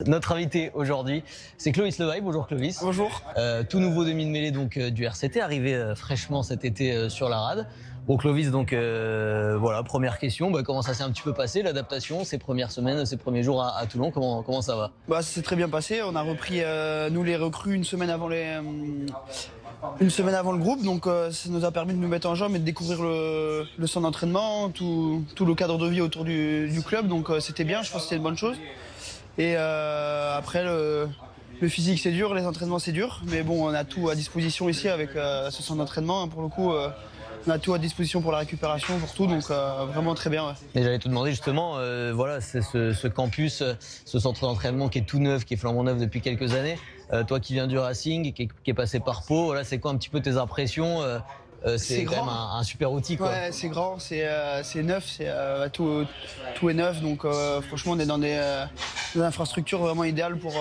Notre invité aujourd'hui, c'est Clovis Levaille. Bonjour Clovis. Bonjour. Tout nouveau demi-de-mêlée donc du RCT, arrivé fraîchement cet été sur la rade. Bon Clovis, donc voilà, première question, comment ça s'est un petit peu passé l'adaptation, ces premières semaines, ces premiers jours à Toulon, comment ça va? Ça s'est très bien passé. On a repris nous les recrues une semaine avant le groupe, donc ça nous a permis de nous mettre en jambe et de découvrir le centre d'entraînement, tout le cadre de vie autour du club, donc c'était bien, je pense que c'était une bonne chose. Et après le physique c'est dur, les entraînements c'est dur, mais bon on a tout à disposition ici avec ce centre d'entraînement, hein, pour le coup on a tout à disposition pour la récupération, pour tout, donc vraiment très bien. Ouais. Et j'allais te demander justement, voilà, c'est ce campus, ce centre d'entraînement qui est tout neuf, qui est flambant neuf depuis quelques années. Toi qui viens du Racing, qui est passé par Pau, voilà, c'est quoi un petit peu tes impressions? C'est quand même un super outil, quoi. Ouais, c'est grand, c'est neuf, tout est neuf, donc franchement on est dans des infrastructures vraiment idéales pour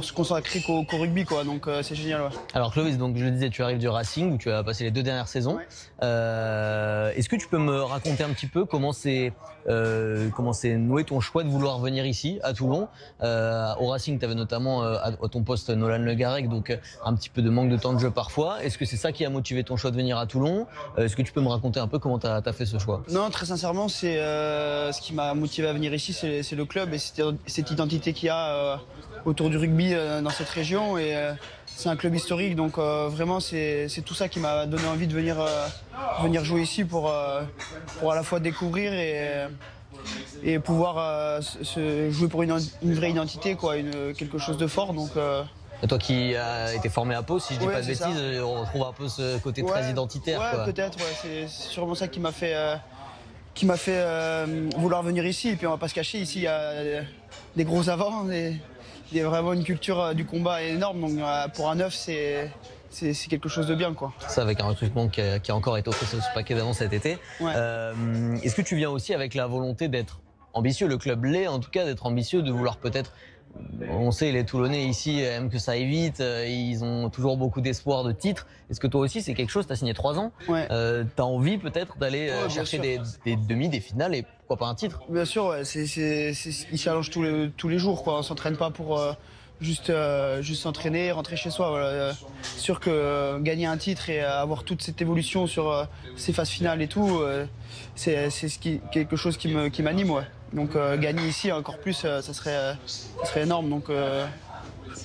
se consacrer qu'au rugby, quoi, donc c'est génial. Ouais. Alors Clovis, donc je le disais, tu arrives du Racing où tu as passé les 2 dernières saisons. Ouais. Est-ce que tu peux me raconter un petit peu comment s'est noué ton choix de vouloir venir ici à Toulon? Au Racing, tu avais notamment à ton poste Nolan Le Garec, donc un petit peu de manque de temps de jeu parfois. Est-ce que c'est ça qui a motivé ton choix de venir à Toulon? Est-ce que tu peux me raconter un peu comment tu as fait ce choix? Non, très sincèrement, c'est ce qui m'a motivé à venir ici, c'est le club et cette identité qu'il y a autour du rugby dans cette région, et c'est un club historique, donc vraiment c'est tout ça qui m'a donné envie de venir jouer ici pour à la fois découvrir et pouvoir jouer pour une vraie identité, quoi, quelque chose de fort, donc Et toi qui as été formé à Pau, si je dis pas de c'est bêtises, ça. on retrouve un peu ce côté très identitaire. Ouais, peut-être, ouais, c'est sûrement ça qui m'a fait vouloir venir ici. Et puis on va pas se cacher, ici il y a des gros avants, il y a vraiment une culture du combat énorme, donc pour un neuf c'est quelque chose de bien, quoi. Ça, avec un recrutement qui a encore été offert sur ce paquet d'avance cet été. Ouais. Est-ce que tu viens aussi avec la volonté d'être ambitieux, le club l'est en tout cas, d'être ambitieux, de vouloir peut-être, on sait les Toulonnais ici aiment que ça aille vite, ils ont toujours beaucoup d'espoir de titres. Est-ce que toi aussi c'est quelque chose, tu as signé 3 ans, Ouais. tu as envie peut-être d'aller Ouais, bien chercher sûr. des demi, des finales et pourquoi pas un titre? Bien sûr, ouais, ils challengent tous les jours, quoi. On s'entraîne pas pour juste s'entraîner, rentrer chez soi. Voilà. C'est sûr que gagner un titre et avoir toute cette évolution sur ces phases finales et tout, c'est quelque chose qui m'anime, ouais. Donc gagner ici encore plus, ça serait énorme. Donc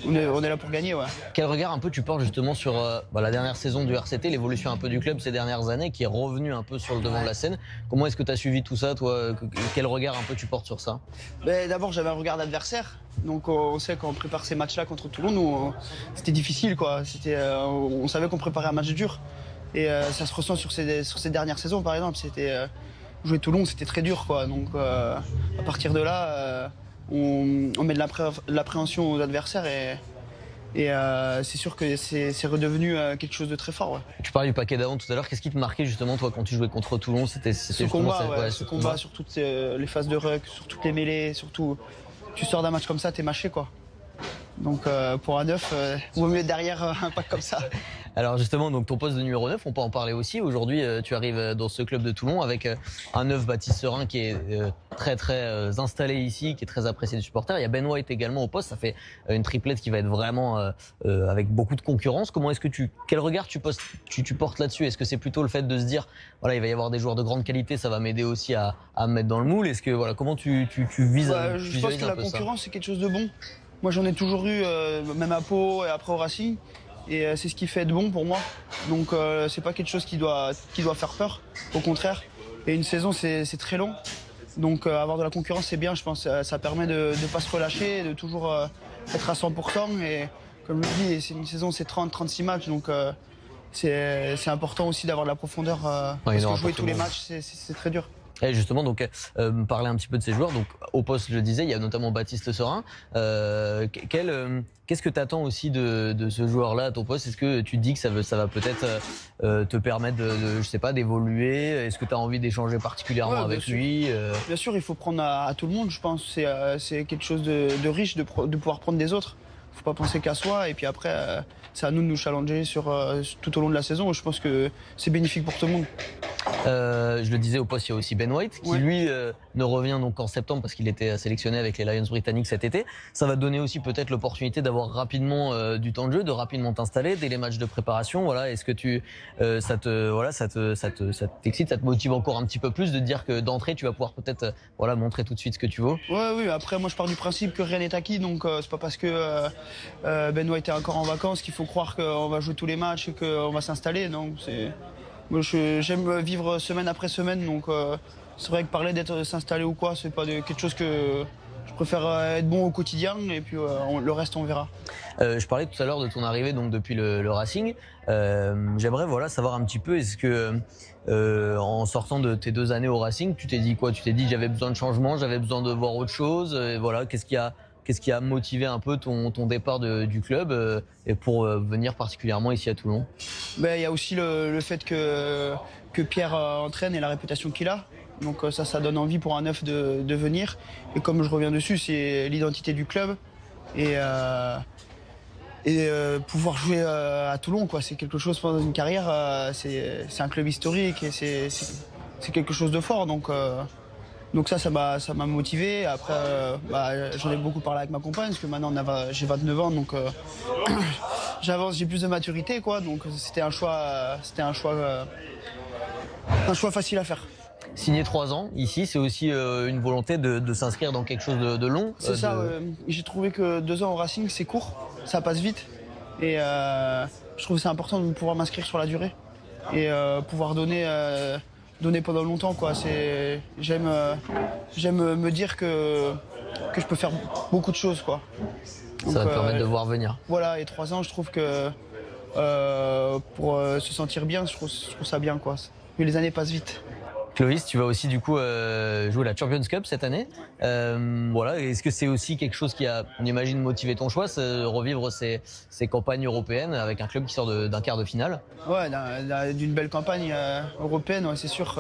on est là pour gagner, ouais. Quel regard un peu tu portes justement sur la dernière saison du RCT, l'évolution un peu du club ces dernières années, qui est revenu un peu sur le devant de la scène? Comment est-ce que tu as suivi tout ça, toi? Quel regard un peu tu portes sur ça? D'abord, j'avais un regard d'adversaire. Donc on sait quand on prépare ces matchs-là contre Toulon, nous, c'était difficile, quoi. On savait qu'on préparait un match dur. Et ça se ressent sur ces dernières saisons, par exemple. Jouer Toulon, c'était très dur, quoi. Donc à partir de là, on met de l'appréhension aux adversaires, et c'est sûr que c'est redevenu quelque chose de très fort, ouais. Tu parlais du paquet d'avant tout à l'heure. Qu'est-ce qui te marquait justement, toi, quand tu jouais contre Toulon? C'était Ce justement combat, ce ce combat sur toutes les phases de ruck, sur toutes les mêlées, surtout, tu sors d'un match comme ça, t'es mâché, quoi. Donc pour un neuf, vaut mieux être derrière un pack comme ça. Alors justement, donc ton poste de numéro 9, on peut en parler aussi. Aujourd'hui, tu arrives dans ce club de Toulon avec un neuf, Baptiste Serin, qui est très installé ici, qui est très apprécié des supporters. Il y a Ben White également au poste. Ça fait une triplette qui va être vraiment avec beaucoup de concurrence. Quel regard tu portes là-dessus? Est-ce que c'est plutôt le fait de se dire, voilà, il va y avoir des joueurs de grande qualité, ça va m'aider aussi à me mettre dans le moule? Est-ce que voilà, comment tu vises Je pense que la concurrence, c'est quelque chose de bon. Moi, j'en ai toujours eu, même à Pau et après au Racing. Et c'est ce qui fait de bon pour moi. Donc c'est pas quelque chose qui doit faire peur, au contraire. Et une saison, c'est très long. Donc avoir de la concurrence, c'est bien, je pense. Ça permet de ne pas se relâcher, de toujours être à 100%. Et comme je le dis, c'est une saison, c'est 30-36 matchs. Donc c'est important aussi d'avoir de la profondeur. Parce que jouer tous les matchs, c'est très dur. Et justement, donc, parler un petit peu de ces joueurs. Donc, au poste, je le disais, il y a notamment Baptiste Serin. Qu'est-ce que tu attends aussi de ce joueur-là à ton poste? Est-ce que tu te dis que ça va peut-être te permettre je sais pas, d'évoluer? Est-ce que tu as envie d'échanger particulièrement avec lui? Bien sûr, il faut prendre à tout le monde, je pense. C'est quelque chose de riche de pouvoir prendre des autres. Faut pas penser qu'à soi. Et puis après, c'est à nous de nous challenger tout au long de la saison. Je pense que c'est bénéfique pour tout le monde. Je le disais au poste, il y a aussi Ben White qui lui ne revient donc qu'en septembre parce qu'il était sélectionné avec les Lions britanniques cet été. Ça va te donner aussi peut-être l'opportunité d'avoir rapidement du temps de jeu, de rapidement t'installer dès les matchs de préparation. Voilà, est-ce que ça t'excite, ça te motive encore un petit peu plus de te dire que d'entrée tu vas pouvoir peut-être montrer tout de suite ce que tu vaux? Ouais, oui. Après, moi, je pars du principe que rien n'est acquis, donc c'est pas parce que Ben White est encore en vacances qu'il faut croire qu'on va jouer tous les matchs et qu'on va s'installer. Non, moi, j'aime vivre semaine après semaine, donc c'est vrai que parler d'être s'installer ou quoi, c'est pas quelque chose que je préfère être bon au quotidien et puis le reste on verra. Je parlais tout à l'heure de ton arrivée donc depuis le Racing. J'aimerais savoir un petit peu, est-ce que en sortant de tes 2 années au Racing, tu t'es dit quoi? Tu t'es dit j'avais besoin de changement, j'avais besoin de voir autre chose. Et voilà, qu'est-ce qui a motivé un peu ton départ du club et pour venir particulièrement ici à Toulon? Ben, il y a aussi le fait que Pierre entraîne et la réputation qu'il a. Donc ça donne envie pour un neuf de venir. Et comme je reviens dessus, c'est l'identité du club. Et pouvoir jouer à Toulon, quoi, c'est quelque chose pendant une carrière. C'est un club historique et c'est quelque chose de fort. Donc ça m'a motivé. Après, j'en ai beaucoup parlé avec ma compagne parce que maintenant j'ai 29 ans, donc j'avance, j'ai plus de maturité, quoi. Donc c'était un choix facile à faire. Signer 3 ans ici, c'est aussi une volonté de s'inscrire dans quelque chose de long. C'est ça. J'ai trouvé que 2 ans au Racing, c'est court, ça passe vite. Et je trouve que c'est important de pouvoir m'inscrire sur la durée et pouvoir donner pendant longtemps, quoi. J'aime me dire que je peux faire beaucoup de choses, quoi. Donc, ça va te permettre de voir venir. Voilà, et 3 ans, je trouve que pour se sentir bien, je trouve ça bien, quoi. Mais les années passent vite. Clovis, tu vas aussi du coup jouer la Champions Cup cette année. Est-ce que c'est aussi quelque chose qui a, on imagine, motivé ton choix, revivre ces campagnes européennes avec un club qui sort d'un quart de finale? Ouais, d'une belle campagne européenne, ouais, c'est sûr.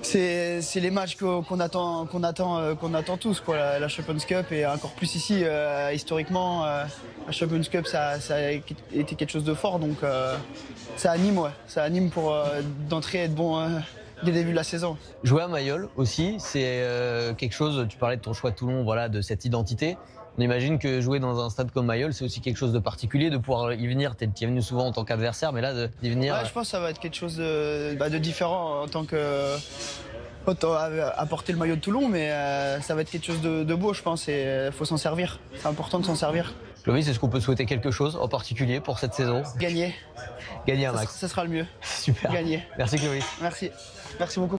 C'est les matchs qu'on attend tous, quoi. La Champions Cup, et encore plus ici, historiquement, la Champions Cup, ça a été quelque chose de fort, donc ça anime, ouais. Ça anime pour d'entrée être bon dès le début de la saison. Jouer à Mayol aussi, c'est quelque chose, tu parlais de ton choix de Toulon, de cette identité. On imagine que jouer dans un stade comme Mayol, c'est aussi quelque chose de particulier, de pouvoir y venir. Tu es venu souvent en tant qu'adversaire, mais là, d'y venir... Ouais, je pense que ça va être quelque chose de différent en tant que... apporter le maillot de Toulon, mais ça va être quelque chose de beau, je pense, et il faut s'en servir. C'est important de s'en servir. Clovis, est-ce qu'on peut souhaiter quelque chose en particulier pour cette saison? Gagner. Gagner un max. Ça sera le mieux. Super. Gagner. Merci Clovis. Merci beaucoup.